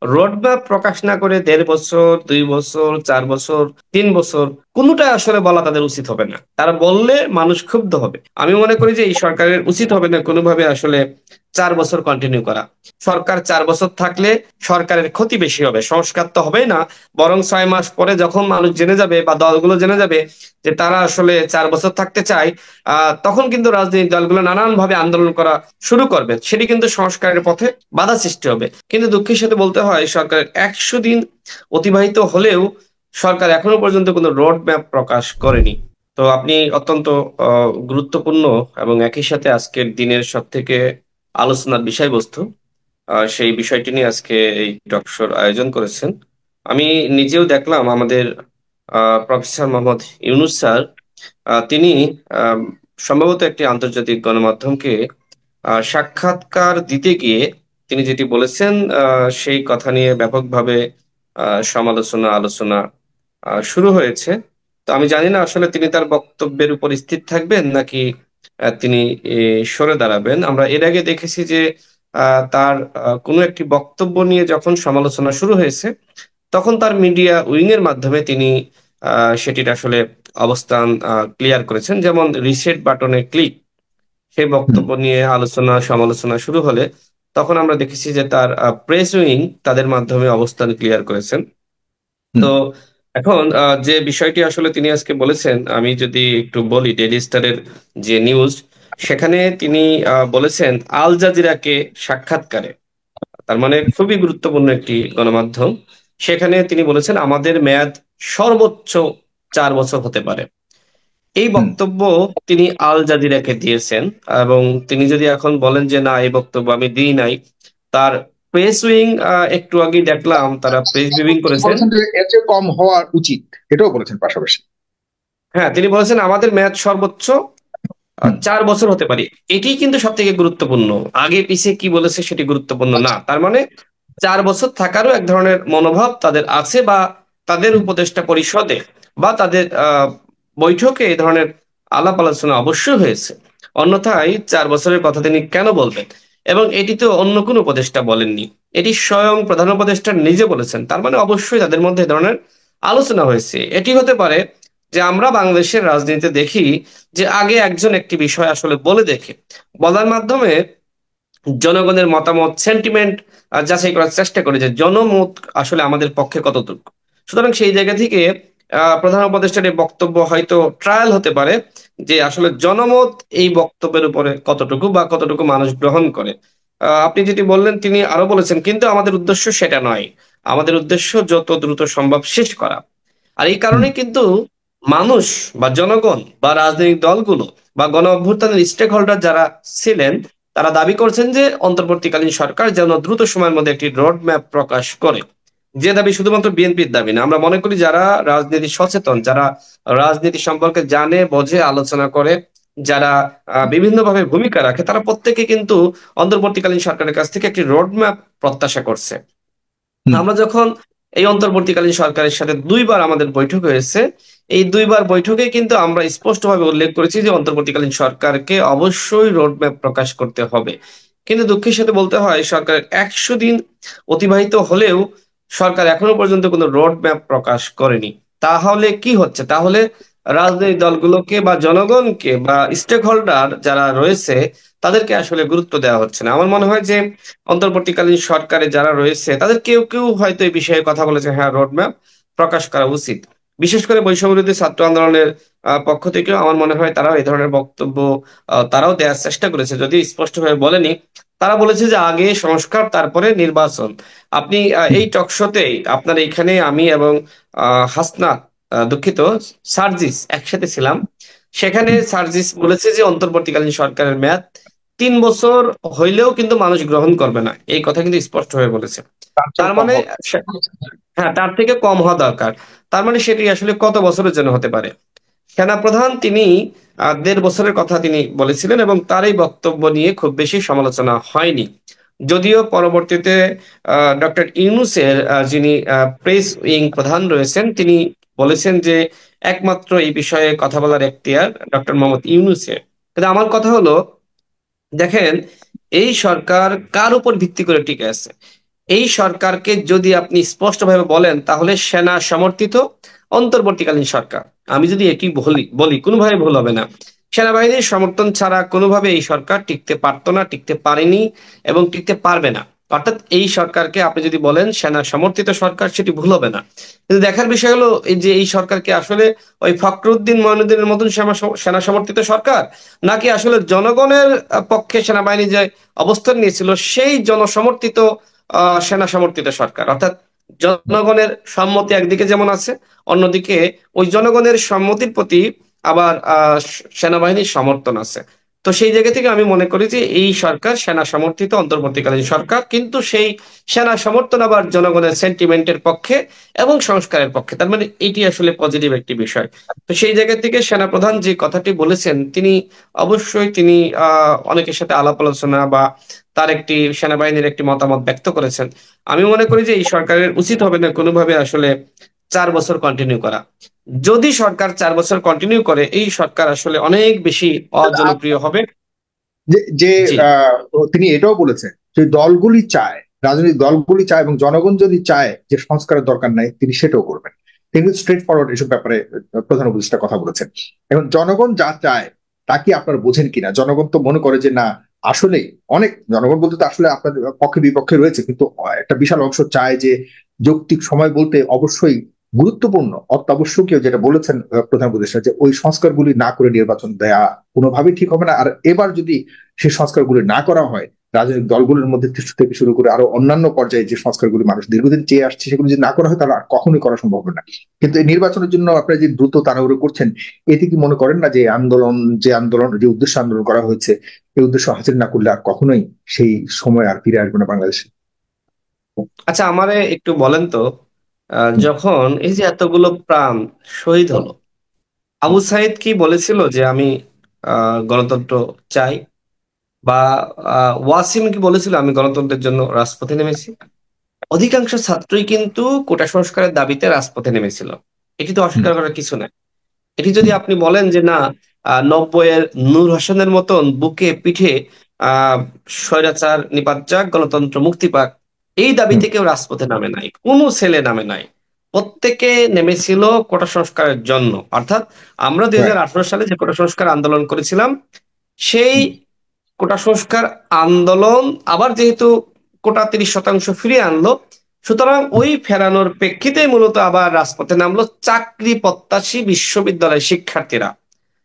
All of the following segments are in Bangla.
রোডম্যাপ প্রকাশ না করে ১.৫ বছর, ২ বছর, ৪ বছর, ৩ বছর কোনটা আসলে বলা তাদের উচিত হবে না। তারা বললে মানুষ ক্ষুব্ধ হবে। আমি মনে করি যে এই সরকারের উচিত হবে না কোনোভাবে আসলে ৪ বছর কন্টিনিউ করা। সরকার ৪ বছর থাকলে সরকারের ক্ষতি বেশি হবে, সংস্কার তো হবেই না। বরং ৬ মাস পরে যখন মানুষ জেনে যাবে বা দলগুলো জেনে যাবে যে তারা আসলে ৪ বছর থাকতে চায়, তখন কিন্তু রাজনৈতিক দলগুলো নানানভাবে আন্দোলন করা শুরু করবে। সেটি কিন্তু সংস্কারের পথে বাধা সৃষ্টি হবে। কিন্তু দুঃখের সাথে বলতে হয় সরকারের ১০০ দিন অতিবাহিত হলেও সরকার এখনো পর্যন্ত কোনো রোড ম্যাপ প্রকাশ করেনি। তো আপনি অত্যন্ত গুরুত্বপূর্ণ এবং একই সাথে আজকের দিনের সবথেকে আলোচনার বিষয়বস্তু, সেই বিষয়টি নিয়ে আজকে এই টক শোর আয়োজন করেছেন। আমি নিজেও দেখলাম আমাদের প্রফেসর মোহাম্মদ ইউনুস স্যার, তিনি আম সম্ভবত একটি আন্তর্জাতিক গণমাধ্যমকে সাক্ষাৎকার দিতে গিয়ে তিনি যেটি বলেছেন, সেই কথা নিয়ে ব্যাপকভাবে সমালোচনা, আলোচনা শুরু হয়েছে। তো আমি জানি না আসলে তিনি তার বক্তব্যের উপর স্থির থাকবেন নাকি তিনি সরে দাঁড়াবেন। আমরা এর আগে দেখেছি যে তার কোনো একটি বক্তব্য নিয়ে যখন সমালোচনা শুরু হয়েছে, তখন তার মিডিয়া উইং এর মাধ্যমে তিনি সেটির আসলে অবস্থান ক্লিয়ার করেছেন। যেমন রিসেট বাটনে ক্লিক, সেই হুম, বক্তব্য নিয়ে আলোচনা সমালোচনা শুরু হলে তখন আমরা দেখেছি যে তার প্রেস উইং তাদের মাধ্যমে অবস্থান ক্লিয়ার করেছেন। তো হুম, এখন যে বিষয়টি আসলে তিনি আজকে বলেছেন, আমি যদি একটু বলি ডেইলি স্টারের যে নিউজ, সেখানে তিনি বলেছেন আল জাজিরাকে সাক্ষাৎকারে, তার মানে খুবই গুরুত্বপূর্ণ একটি গণমাধ্যম, সেখানে তিনি বলেছেন আমাদের মেয়াদ সর্বোচ্চ ৪ বছর হতে পারে। এই হুম। বক্তব্য তিনি আল জাজিরাকে দিয়েছেন। এবং তিনি যদি এখন বলেন যে না এই বক্তব্য আমি দিই নাই, তার প্রেস উইং একটু আগে দেখলাম তারা প্রেস ব্রিফিং করেছেন। বলেছেন যে এর চেয়ে কম হওয়া উচিত, এটাও বলেছেন পাশাপাশি। হ্যাঁ, তিনি বলেছেন আমাদের মেয়াদ সর্বোচ্চ হুম, ৪ বছর হতে পারে। এটি কিন্তু সব থেকে গুরুত্বপূর্ণ। আগে পিছে কি বলেছে সেটি গুরুত্বপূর্ণ না। তার মানে ৪ বছর থাকারও এক ধরনের মনোভাব তাদের আছে, বা তাদের হুম, উপদেষ্টা পরিষদে বা তাদের বৈঠকে এই ধরনের আলাপ আলোচনা অবশ্যই হয়েছে। অন্যথায় ৪ বছরের কথা তিনি কেন বলবেন? এবং এটি তো অন্য কোনো উপদেষ্টা বলেননি, এটি স্বয়ং প্রধান উপদেষ্টা নিজে বলেছেন। তার মানে অবশ্যই তাদের মধ্যে এ ধরনের আলোচনা হয়েছে। এটি হতে পারে যে আমরা বাংলাদেশের রাজনীতিতে দেখি যে আগে একজন একটি বিষয় আসলে বলে দেখে বলার মাধ্যমে জনগণের মতামত, সেন্টিমেন্ট যাচাই করার চেষ্টা করে যে জনমত আসলে আমাদের পক্ষে কতটুকু। সুতরাং সেই জায়গা থেকে প্রধান উপদেষ্টার এই বক্তব্য হয়তো ট্রায়াল হতে পারে যে আসলে জনমত এই বক্তব্যের উপরে কতটুকু বা কতটুকু মানুষ গ্রহণ করে। আপনি যেটি বললেন তিনি আরো বলেছেন কিন্তু আমাদের উদ্দেশ্য সেটা নয়। আমাদের উদ্দেশ্য যত দ্রুত সম্ভব শেষ করা। আর এই হুম, কারণে কিন্তু মানুষ বা জনগণ বা রাজনৈতিক দলগুলো বা গণ অভ্যুত্থানের স্টেক হোল্ডার যারা ছিলেন, তারা দাবি করছেন যে অন্তর্বর্তীকালীন সরকার যেন দ্রুত সময়ের মধ্যে একটি রোড ম্যাপ প্রকাশ করে। যে দাবি শুধুমাত্র বিএনপির দাবি না, আমরা মনে করি যারা রাজনীতি সচেতন, যারা রাজনীতি সম্পর্কে জানে বোঝে আলোচনা করে, যারা বিভিন্নভাবে ভূমিকা রাখে, তারা প্রত্যেকে কিন্তু অন্তর্বর্তীকালীন সরকারের কাছ থেকে একটি রোড ম্যাপ প্রত্যাশা করছে। হুম, আমরা যখন এই অন্তর্বর্তীকালীন সরকারের সাথে ২ বার আমাদের বৈঠক হয়েছে, এই ২ বার বৈঠকে কিন্তু আমরা স্পষ্টভাবে উল্লেখ করেছি যে অন্তর্বর্তীকালীন সরকারকে অবশ্যই রোডম্যাপ প্রকাশ করতে হবে। কিন্তু দুঃখের সাথে বলতে হয় সরকারের ১০০ দিন অতিবাহিত হলেও সরকার এখনো পর্যন্ত কোনো রোড ম্যাপ প্রকাশ করেনি। তাহলে কি হচ্ছে? তাহলে রাজনৈতিক দলগুলোকে বা জনগণকে বা স্টেক হোল্ডার যারা রয়েছে তাদেরকে আসলে গুরুত্ব দেওয়া হচ্ছে না। আমার মনে হয় যে অন্তর্বর্তীকালীন সরকারে যারা রয়েছে তাদের কেউ কেউ হয়তো এই বিষয়ে কথা বলেছে, হ্যাঁ রোডম্যাপ প্রকাশ করা উচিত। বিশেষ করে বৈষম্য বিরোধী ছাত্র আন্দোলনের পক্ষ থেকেও আমার মনে হয় তারাও এই ধরনের বক্তব্য তারাও দেওয়ার চেষ্টা করেছে, যদি স্পষ্টভাবে বলেনি। তারা বলেছে যে আগে সংস্কার তারপরে নির্বাচন। আপনি হুম, এই টকশোতে আপনার এইখানে আমি এবং হাসনাত, দুঃখিত, সার্জিস একসাথে ছিলাম। সেখানে হুম। সার্জিস বলেছে যে অন্তর্বর্তীকালীন সরকারের মেয়াদ ৩ বছর হইলেও কিন্তু মানুষ গ্রহণ করবে না, এই কথা কিন্তু স্পষ্ট হয়ে বলেছে। তার চেয়েও তার কম মানে হবে। হ্যাঁ, তার থেকে কম হওয়া দরকার। তার মানে সেটি আসলে কত বছরের জন্য হতে পারে? সেনাপ্রধান তিনি ১.৫ বছরের কথা তিনি বলেছিলেন এবং তার এই বক্তব্য নিয়ে খুব বেশি সমালোচনা হয়নি। যদিও পরবর্তীতে ডক্টর ইউনূসের যিনি প্রেস উইং প্রধান রয়েছেন, তিনি বলেছেন যে একমাত্র এই বিষয়ে কথা বলার এখতিয়ার ডক্টর মোহাম্মদ ইউনূসের। কিন্তু আমার কথা হলো, দেখেন এই সরকার কার উপর ভিত্তি করে টিকে আছে? এই সরকারকে যদি আপনি স্পষ্টভাবে বলেন তাহলে সেনা সমর্থিত অন্তর্বর্তীকালীন সরকার। আমি যদি এটি বলি বলি কোনোভাবে ভুল হবে না। সেনাবাহিনীর সমর্থন ছাড়া কোনোভাবে এই সরকার টিকতে পারতো না, টিকতে পারেনি এবং টিকতে পারবে না। অর্থাৎ এই সরকারকে আপনি যদি বলেন সেনা সমর্থিত সরকার, সেটি ভুল হবে না। কিন্তু দেখার বিষয় হলো এই যে এই সরকারকে আসলে ওই ফখরুদ্দিন মঈনুদ্দিনের মতন সেনা সমর্থিত সরকার, নাকি আসলে জনগণের পক্ষে সেনাবাহিনী যে অবস্থান নিয়েছিল সেই জনসমর্থিত সেনা সমর্থিত সরকার। অর্থাৎ জনগণের সম্মতি একদিকে যেমন আছে, অন্যদিকে ওই জনগণের সম্মতির প্রতি আবার সেনাবাহিনীর সমর্থন আছে। তো সেই জায়গা থেকে আমি মনে করি যে এই সরকার সেনা সমর্থিত অন্তর্বর্তীকালীন সরকার, কিন্তু সেই সেনা সমর্থন আবার জনগণের সেন্টিমেন্টের পক্ষে এবং সংস্কারের পক্ষে। তার মানে এটি আসলে পজিটিভ একটি বিষয়। তো সেই জায়গা থেকে সেনাপ্রধান যে কথাটি বলেছেন, তিনি অবশ্যই তিনি অনেকের সাথে আলাপ আলোচনা বা তার একটি সেনাবাহিনীর একটি মতামত ব্যক্ত করেছেন। আমি মনে করি যে এই সরকারের উচিত হবে না কোনোভাবে আসলে 4 বছর কন্টিনিউ করা। যদি সরকার 4 বছর কন্টিনিউ করে, এই সরকার আসলে অনেক বেশি অজনপ্রিয় হবে। যে যে জি। তিনি এটাও বলেছেন যে দলগুলি চায়, রাজনৈতিক দলগুলি চায় এবং জনগণ যদি চায় যে সংস্কারের দরকার নাই, তিনি সেটাও করবেন। তিনি স্ট্রেট ফরওয়ার্ড এসব ব্যাপারে প্রধান উপদেষ্টা কথা বলেছেন। এখন জনগণ যা চায় তা কি আপনারা বোঝেন কিনা? জনগণ তো মনে করে যে না, আসলে অনেক জনগণ বলতে তো আসলে আপনাদের পক্ষে বিপক্ষে রয়েছে, কিন্তু একটা বিশাল অংশ চায় যে যৌক্তিক সময় বলতে অবশ্যই গুরুত্বপূর্ণ অত্যাবশ্যকীয়, যেটা বলেছেন প্রধান উপদেষ্টা, যে ওই সংস্কারগুলি না করে নির্বাচন দেয়া কোনোভাবেই ঠিক হবে না। আর এবার যদি সেই সংস্কারগুলি না করা হয়, রাজনৈতিক দলগুলোর মধ্যে থেকে শুরু করে আরো অন্যান্য পর্যায়ে যে সংস্কারগুলি মানুষ দীর্ঘদিন চেয়ে আসছে, সেগুলো যদি না করা হয় তাহলে আর কখনোই করা সম্ভব হবে না। কিন্তু এই নির্বাচনের জন্য আপনারা যে দ্রুত তাড়াহুড়ো করছেন, এতে কি মনে করেন না যে আন্দোলন যে উদ্দেশ্য আন্দোলন করা হয়েছে, এই উদ্দেশ্য হাসিল না করলে আর কখনোই সেই সময় আর ফিরে আসবে না বাংলাদেশে? আচ্ছা, আমারে একটু বলেন তো, যখন এই যে এতগুলো প্রাণ শহীদ হলো, আবু সাইদ কি বলেছিল যে আমি গণতন্ত্র চাই? বা ওয়াসিম কি বলেছিল আমি গণতন্ত্রের জন্য রাজপথে নেমেছি? অধিকাংশ ছাত্রই কিন্তু কোটা সংস্কারের দাবিতে রাজপথে নেমেছিল। এটি তো হুম, অস্বীকার করার কিছু নাই। এটি যদি আপনি বলেন যে না, 90-এর নূর হোসেনের মতন বুকে পিঠে আহ স্বৈরাচার নিপাত যাক, গণতন্ত্র মুক্তি পাক, এই হুম, দাবিতে কেউ রাজপথে নামে নাই, কোনো ছেলে নামে নাই। প্রত্যেকে নেমেছিল কোটা সংস্কারের জন্য। অর্থাৎ আমরা দুই right, হাজার আঠারো সালে যে কোটা সংস্কার আন্দোলন করেছিলাম, সেই হুম, কোটা সংস্কার আন্দোলন আবার যেহেতু কোটা 30% ফিরিয়ে আনলো, সুতরাং হুম, ওই ফেরানোর প্রেক্ষিতে মূলত আবার রাজপথে নামলো চাকরি প্রত্যাশী বিশ্ববিদ্যালয়ের শিক্ষার্থীরা।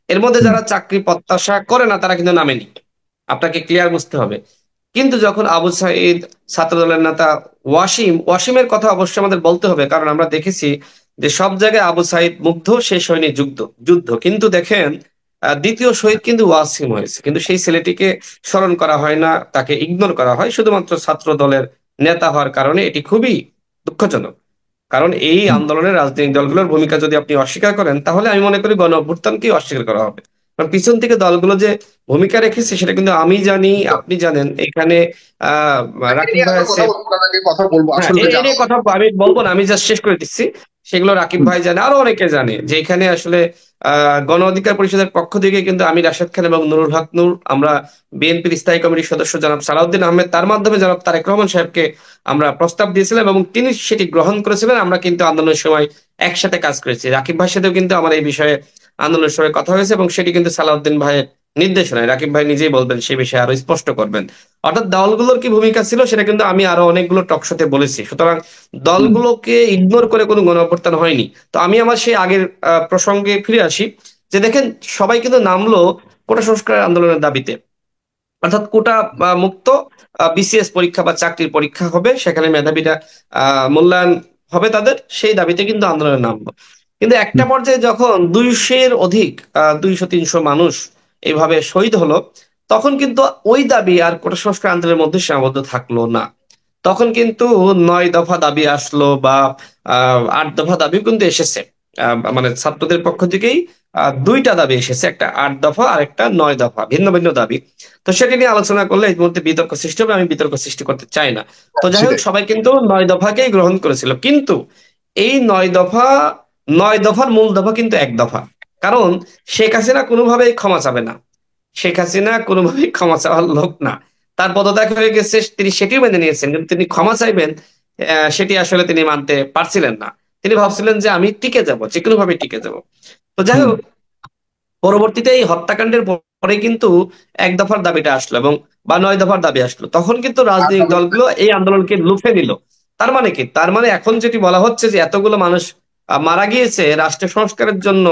এর মধ্যে হুম, যারা চাকরি প্রত্যাশা করে না তারা কিন্তু নামেনি। আপনাকে ক্লিয়ার বুঝতে হবে। কিন্তু যখন আবু সাইদ, ছাত্রদলের নেতা ওয়াসিমের কথা অবশ্যই আমাদের বলতে হবে, কারণ আমরা দেখেছি যে সব জায়গায় আবু সাইদ মুগ্ধ, শেষ হয়নি যুদ্ধ যুদ্ধ কিন্তু দেখেন দ্বিতীয় শহীদ কিন্তু ওয়াসিম হয়েছে, কিন্তু সেই ছেলেটিকে স্মরণ করা হয় না, তাকে ইগনোর করা হয় শুধুমাত্র ছাত্র দলের নেতা হওয়ার কারণে। এটি খুবই দুঃখজনক। কারণ এই হুম, আন্দোলনের রাজনৈতিক দলগুলোর ভূমিকা যদি আপনি অস্বীকার করেন, তাহলে আমি মনে করি গণ অভ্যুত্থানকেই অস্বীকার করা হবে। কারণ পিছন থেকে দলগুলো যে ভূমিকা রেখেছে সেটা কিন্তু আমি জানি, আপনি জানেন। এখানে আহ এটা রাকিব নিয়ে ভাই আরো আছে। কথা বলবো, আপনাকে কথা বলবো হ্যাঁ, আসলে এই জানা। নিয়ে কথা আমি বলবো না, আমি জাস্ট শেষ করে দিচ্ছি। সেগুলো রাকিব হুম, ভাই জানে, আরো অনেকে জানে যে এখানে আসলে গণ অধিকার পরিষদের পক্ষ থেকে কিন্তু আমি, রাশেদ খান এবং নুরুল হক নূর, আমরা বিএনপির স্থায়ী কমিটির সদস্য জনাব সালাউদ্দিন আহমেদ, তার মাধ্যমে জনাব তারেক রহমান সাহেবকে আমরা প্রস্তাব দিয়েছিলাম এবং তিনি সেটি গ্রহণ করেছিলেন। আমরা কিন্তু আন্দোলনের সময় একসাথে কাজ করেছি। রাকিব ভাইয়ের সাথেও কিন্তু আমার এই বিষয়ে আন্দোলনের সময় কথা হয়েছে এবং সেটি কিন্তু সালাউদ্দিন ভাইয়ের নির্দেশনায়, রাকিব ভাই নিজেই বলবেন সে বিষয়ে আরো স্পষ্ট করবেন। অর্থাৎ দলগুলোর কি ভূমিকা ছিল সেটা কিন্তু আমি আরো অনেকগুলো টকশোতে বলেছি। সুতরাং হুম, দলগুলোকে ইগনোর করে কোনো গণঅভ্যুত্থান হয়নি। তো আমি আমার সেই আগের প্রসঙ্গে ফিরে আসি, যে দেখেন সবাই কিন্তু নামলো কোটা সংস্কার আন্দোলনের দাবিতে। অর্থাৎ কোটা মুক্ত বিসিএস পরীক্ষা বা চাকরির পরীক্ষা হবে, সেখানে মেধাবীরা মূল্যায়ন হবে তাদের, সেই দাবিতে কিন্তু আন্দোলনে নামলো। কিন্তু একটা হুম, পর্যায়ে যখন 200-এর অধিক 200-300 মানুষ এইভাবে শহীদ হলো, তখন কিন্তু ওই দাবি আর কোটা সংস্কার আন্দোলনের মধ্যে সীমাবদ্ধ থাকলো না। তখন কিন্তু 9 দফা দাবি আসলো বা 8 দফা দাবিও কিন্তু এসেছে। মানে ছাত্রদের পক্ষ থেকেই দুইটা দাবি এসেছে, একটা 8 দফা আর একটা 9 দফা, ভিন্ন ভিন্ন দাবি। তো সেটা নিয়ে আলোচনা করলে এর মধ্যে বিতর্ক সৃষ্টি হবে, আমি বিতর্ক সৃষ্টি করতে চাই না। তো যাই হোক, সেটাই। সবাই কিন্তু 9 দফাকেই গ্রহণ করেছিল, কিন্তু এই 9 দফা, 9 দফার মূল দফা কিন্তু 1 দফা। কারণ শেখ হাসিনা কোনোভাবেই ক্ষমা চাবে না। শেখ হাসিনা কোনোভাবেই ক্ষমা চাওয়ার লোক না। তার পদত্যাগ হয়ে গেছে, তিনি সেটিও মেনে নিয়েছেন, কিন্তু তিনি ক্ষমা চাইবেন সেটি আসলে তিনি মানতে পারছিলেন না। তিনি ভাবছিলেন যে আমি টিকে যাব, যে কোনো ভাবে টিকে যাব। তো যাই হুম। হোক, পরবর্তীতে এই হত্যাকাণ্ডের পরে কিন্তু এক দফার দাবিটা আসলো, এবং বা ৯ দফার দাবি আসলো। তখন কিন্তু আর রাজনৈতিক দাবি দলগুলো এই আন্দোলনকে লুফে নিল। তার মানে কি? তার মানে এখন যেটি বলা হচ্ছে যে এতগুলো মানুষ মারা গিয়েছে রাষ্ট্র সংস্কারের জন্য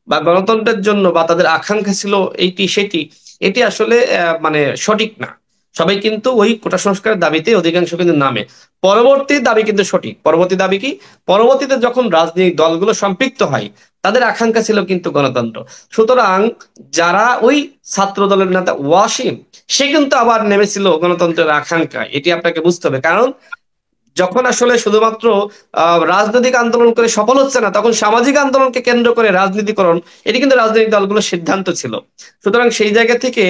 বা গণতন্ত্রের জন্য, বা তাদের আকাঙ্ক্ষা ছিল এইটি সেটি, এটি আসলে মানে সঠিক না। সবাই কিন্তু ওই কোটা সংস্কারের দাবিতে অধিকাংশ কিন্তু নামে। পরবর্তী দাবি কিন্তু সঠিক। পরবর্তী দাবি কি? পরবর্তীতে যখন রাজনৈতিক দলগুলো সম্পৃক্ত হয়, তাদের আকাঙ্ক্ষা ছিল কিন্তু গণতন্ত্র। সুতরাং যারা ওই ছাত্র দলের নেতা ওয়াসিম, সে কিন্তু আবার নেমেছিল গণতন্ত্রের আকাঙ্ক্ষায়। এটি আপনাকে বুঝতে হবে। কারণ যখন আসলে শুধুমাত্র রাজনৈতিক আন্দোলন করে সফল হচ্ছে না, তখন সামাজিক আন্দোলনকে কেন্দ্র করে রাজনীতিকরণ, এটি কিন্তু রাজনৈতিক দলগুলোর সিদ্ধান্ত ছিল। সুতরাং সেই জায়গা থেকে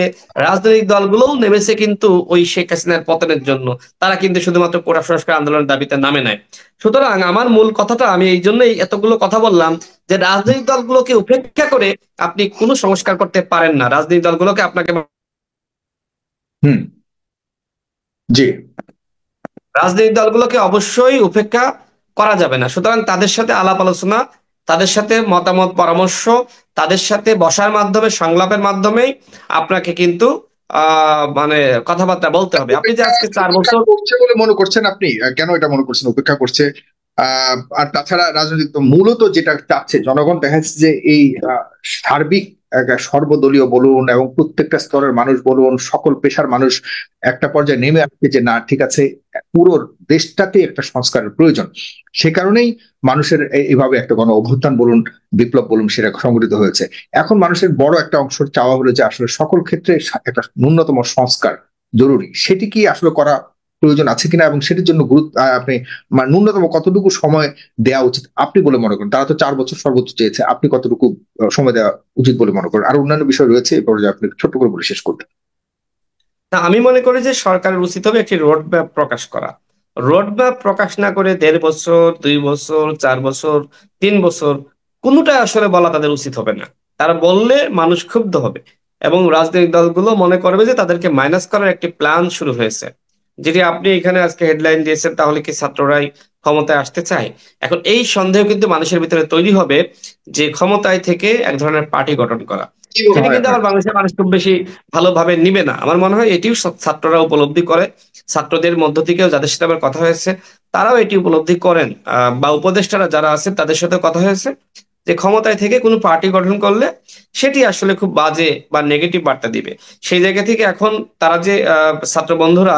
রাজনৈতিক দলগুলোও নেমেছে কিন্তু ওই শেখ হাসিনার পতনের জন্য। তারা কিন্তু শুধুমাত্র কোটা সংস্কার আন্দোলনের দাবিতে নামে নাই। সুতরাং আমার মূল কথাটা, আমি এই জন্যই এতগুলো কথা বললাম, যে রাজনৈতিক দলগুলোকে উপেক্ষা করে আপনি কোনো সংস্কার করতে পারেন না। রাজনৈতিক দলগুলোকে আপনাকে, হুম। জি। রাজনৈতিক দলগুলোকে অবশ্যই উপেক্ষা করা যাবে না। সুতরাং তাদের সাথে আলাপ আলোচনা, তাদের সাথে মতামত পরামর্শ, তাদের সাথে বসার মাধ্যমে, সংলাপের মাধ্যমেই আপনাকে কিন্তু মানে কথাবার্তা বলতে হবে। আপনি যে উপেক্ষা আজকে 4 বছর, করছে বলে মনে করছেন আপনি? কেন এটা মনে করছেন উপেক্ষা করছে? আর তাছাড়া রাজনৈতিক দল মূলত যেটা চাচ্ছে জনগণ, দেখা যাচ্ছে যে এই সার্বিক সর্বদলীয় বলুন এবং প্রত্যেকটা স্তরের মানুষ বলুন, সকল পেশার মানুষ একটা পর্যায়ে নেমে আসছে যে না, ঠিক আছে, পুরো দেশটাতে একটা সংস্কারের প্রয়োজন। সে কারণেই মানুষের এইভাবে একটা গণ অভ্যুত্থান বলুন, বিপ্লব বলুন, সেটা সংগঠিত হয়েছে। এখন মানুষের বড় একটা অংশ চাওয়া হলো যে আসলে সকল ক্ষেত্রে একটা ন্যূনতম সংস্কার জরুরি। সেটি কি আসলে করা প্রয়োজন আছে কিনা, এবং সেটির জন্য গুরুত্ব আপনি মানে ন্যূনতম কতটুকু সময় দেওয়া উচিত আপনি বলে মনে করেন? তারা তো 4 বছর সর্বোচ্চ চেয়েছে, আপনি কতটুকু সময় দেওয়া উচিত বলে মনে করেন? আর অন্যান্য বিষয় রয়েছে, এ পর্যায়ে আপনি ছোট্ট করে বলে শেষ করতে। না, আমি মনে করি যে সরকারের উচিত হবে একটি রোড ম্যাপ প্রকাশ করা। রোড ম্যাপ প্রকাশ না করে 1.5 বছর, 2 বছর, 4 বছর, 3 বছর, কোনোটা আসলে বলা তাদের উচিত হবে না। তারা বললে মানুষ ক্ষুব্ধ হবে, এবং রাজনৈতিক দলগুলো মনে করবে যে তাদেরকে মাইনাস করার একটি প্ল্যান শুরু হয়েছে। যেটি আপনি এখানে আজকে হেডলাইন দিয়েছেন, তাহলে কি ছাত্ররাই ক্ষমতায় আসতে চায়? এখন এই সন্দেহ কিন্তু মানুষের ভিতরে তৈরি হবে, যে ক্ষমতায় থেকে এক ধরনের পার্টি গঠন করা। কি মনে সেটি হয় কিন্তু আপনার আবার কাছে? বাংলাদেশের মানুষ খুব বেশি ভালোভাবে নিবে না। আমার মনে হয় এটিও ছাত্ররা উপলব্ধি করে। ছাত্রদের মধ্য থেকেও যাদের সাথে আমার কথা হয়েছে, তারাও এটি উপলব্ধি করেন, বা উপদেষ্টারা যারা আছেন তাদের সাথে কথা হয়েছে, যে ক্ষমতায় থেকে কোনো পার্টি গঠন করলে সেটি আসলে খুব বাজে বা নেগেটিভ বার্তা দিবে। সেই জায়গা থেকে এখন তারা যে ছাত্র বন্ধুরা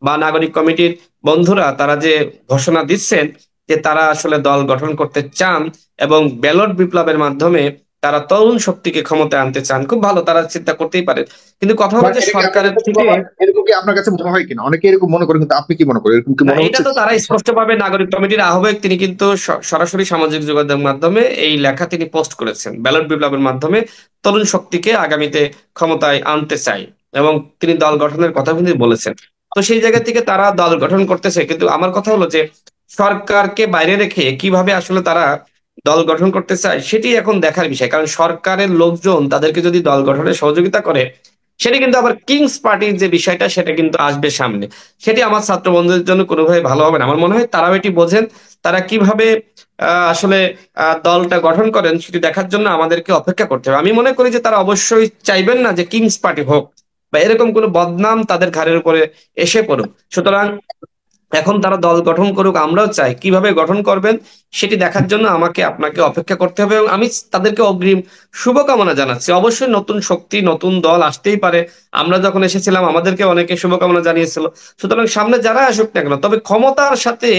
বা নাগরিক কমিটির বন্ধুরা, তারা যে ঘোষণা দিচ্ছেন যে তারা আসলে দল গঠন করতে চান, এবং ব্যালট বিপ্লবের মাধ্যমে তারা তরুণ শক্তিকে ক্ষমতায় আনতে চান, খুব ভালো, তারা চিন্তা করতেই পারে। কিন্তু কথা হলো মানে যে এটা কি আপনার সরকারের কাছে থেকে, মনে হয়, এরকম কি আপনার কাছে মনে হয় কিনা? অনেকে এরকম মনে করেন, কিন্তু আপনি কি মনে করেন, এরকম কি না, মনে এটা হচ্ছে? তো তারা স্পষ্টভাবে, নাগরিক কমিটির আহ্বায়ক তিনি কিন্তু সরাসরি সামাজিক যোগাযোগ মাধ্যমে এই লেখা তিনি পোস্ট করেছেন, ব্যালট বিপ্লবের মাধ্যমে তরুণ শক্তিকে আগামীতে ক্ষমতায় আনতে চাই, এবং তিনি দল গঠনের কথা কিন্তু বলেছেন। তো সেই জায়গা থেকে তারা দল গঠন করতেছে, কিন্তু আমার কথা হলো যে সরকারকে বাইরে রেখে কিভাবে আসলে তারা দল গঠন করতে চায় সেটি এখন দেখার বিষয়। কারণ সরকারের লোকজন তাদেরকে যদি দল গঠনে সহযোগিতা করে, সেটা কিন্তু আবার কিংস পার্টির যে বিষয়টা, সেটা কিন্তু আসবে সামনে। সেটি আমার ছাত্র বন্ধুদের জন্য কোনোভাবে ভালো হবে না। আমার মনে হয় তারাও এটি বোঝেন। তারা কিভাবে আসলে দলটা গঠন করেন সেটি দেখার জন্য আমাদেরকে অপেক্ষা করতে হবে। আমি মনে করি যে তারা অবশ্যই চাইবেন না যে কিংস পার্টি হোক, বা এরকম কোনো বদনাম তাদের ঘাড়ের উপরে এসে পড়ুক। সুতরাং এখন তারা দল গঠন করুক, আমরাও চাই। কিভাবে গঠন করবেন সেটি দেখার জন্য আমাকে আপনাকে অপেক্ষা করতে হবে, এবং আমি তাদেরকে অগ্রিম শুভকামনা জানাচ্ছি। অবশ্যই নতুন শক্তি, নতুন দল আসতেই পারে। আমরা যখন এসেছিলাম আমাদেরকে অনেকে শুভকামনা জানিয়েছিল। সুতরাং সামনে যারা আসুক না কেন, তবে ক্ষমতার সাথে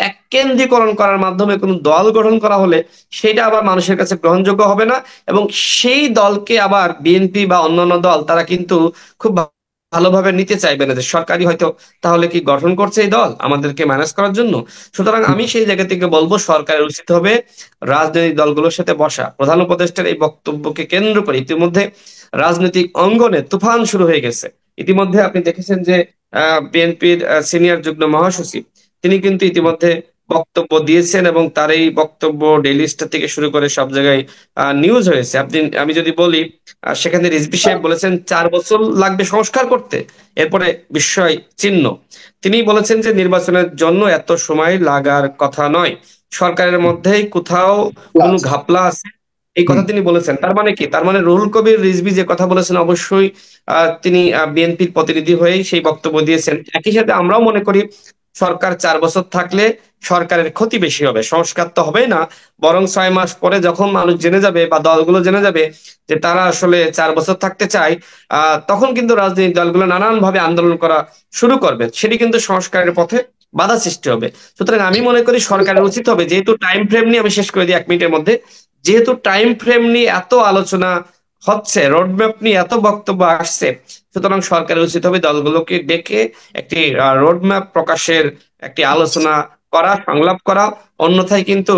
এককেন্দ্রীকরণ করার মাধ্যমে কোনো দল গঠন করা হলে সেটা আবার মানুষের কাছে গ্রহণযোগ্য হবে না, এবং সেই দলকে আবার বিএনপি বা অন্যান্য দল তারা কিন্তু খুব ভালোভাবে নিতে চাইবে না, যে সরকারি হয়তো তাহলে কি গঠন করছে এই দল আমাদেরকে ম্যানেজ করার জন্য। সুতরাং আমি সেই জায়গা থেকে বলবো সরকারের উচিত হবে রাজনৈতিক দলগুলোর সাথে বসা। প্রধান উপদেষ্টার এই বক্তব্যকে কেন্দ্র করে ইতিমধ্যে রাজনৈতিক অঙ্গনে তুফান শুরু হয়ে গেছে। ইতিমধ্যে আপনি দেখেছেন যে বিএনপির সিনিয়র যুগ্ম মহাসচিব তিনি কিন্তু ইতিমধ্যে বক্তব্য দিয়েছেন এবং তার এই বক্তব্য ডেইলি স্টার থেকে শুরু করে সব জায়গায় নিউজ হয়েছে। আমি যদি বলি, সেখানে রিজভী সাহেব বলেছেন 4 বছর লাগবে সংস্কার করতে, এরপরে বিস্ময় চিহ্ন। তিনি বলেছেন যে নির্বাচনের জন্য এত সময় লাগার কথা নয়, সরকারের মধ্যেই কোথাও কোনো প্লাস। ঘাপলা আছে, এই হুম। কথা তিনি বলেছেন। তার মানে কি? তার মানে রুহুল কবির রিজভী যে কথা বলেছেন, অবশ্যই তিনি বিএনপির প্রতিনিধি হয়েই সেই বক্তব্য দিয়েছেন। একই সাথে আমরাও মনে করি সরকার 4 বছর থাকলে সরকারের ক্ষতি বেশি হবে, সংস্কার তো হবেই না, বরং 6 মাস পরে যখন মানুষ জেনে যাবে বা দলগুলো জেনে যাবে যে তারা আসলে 4 বছর থাকতে চায়, তখন কিন্তু রাজনৈতিক দলগুলো নানান ভাবে আন্দোলন করা শুরু করবে, সেটি কিন্তু সংস্কারের পথে বাধা সৃষ্টি হবে। সুতরাং আমি মনে করি সরকারের উচিত হবে, যেহেতু টাইম ফ্রেম নিয়ে, আমি শেষ করে দিই 1 মিনিটের মধ্যে, যেহেতু টাইম ফ্রেম নিয়ে এত আলোচনা হচ্ছে, রোডম্যাপ নিয়ে এত বক্তব্য আসছে, সুতরাং সরকারের উচিত হবে দলগুলোকে ডেকে একটি রোডম্যাপ প্রকাশের একটি আলোচনা করা, সংলাপ করা। অন্যথায় কিন্তু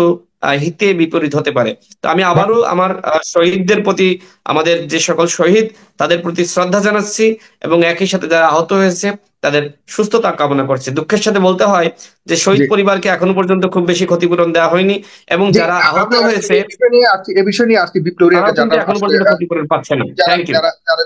হিতে বিপরীত হতে পারে। তো আমি আবারও আমার শহীদদের প্রতি, আমাদের যে সকল শহীদ, তাদের প্রতি শ্রদ্ধা জানাচ্ছি এবং একই সাথে যারা আহত হয়েছে তাদের সুস্থতা কামনা করছি। দুঃখের সাথে বলতে হয় যে শহীদ জি। পরিবারকে এখনো পর্যন্ত খুব বেশি ক্ষতিপূরণ দেওয়া হয়নি, এবং জি, যারা আহত আমরা আজকে হয়েছে এই বিষয় নিয়ে আজকে বিপ্লবী তারাও একটা কিন্তু জানার এখনো আসলে পর্যন্ত ক্ষতিপূরণ পাচ্ছে না। যারা থ্যাংক ইউ। যারা যারা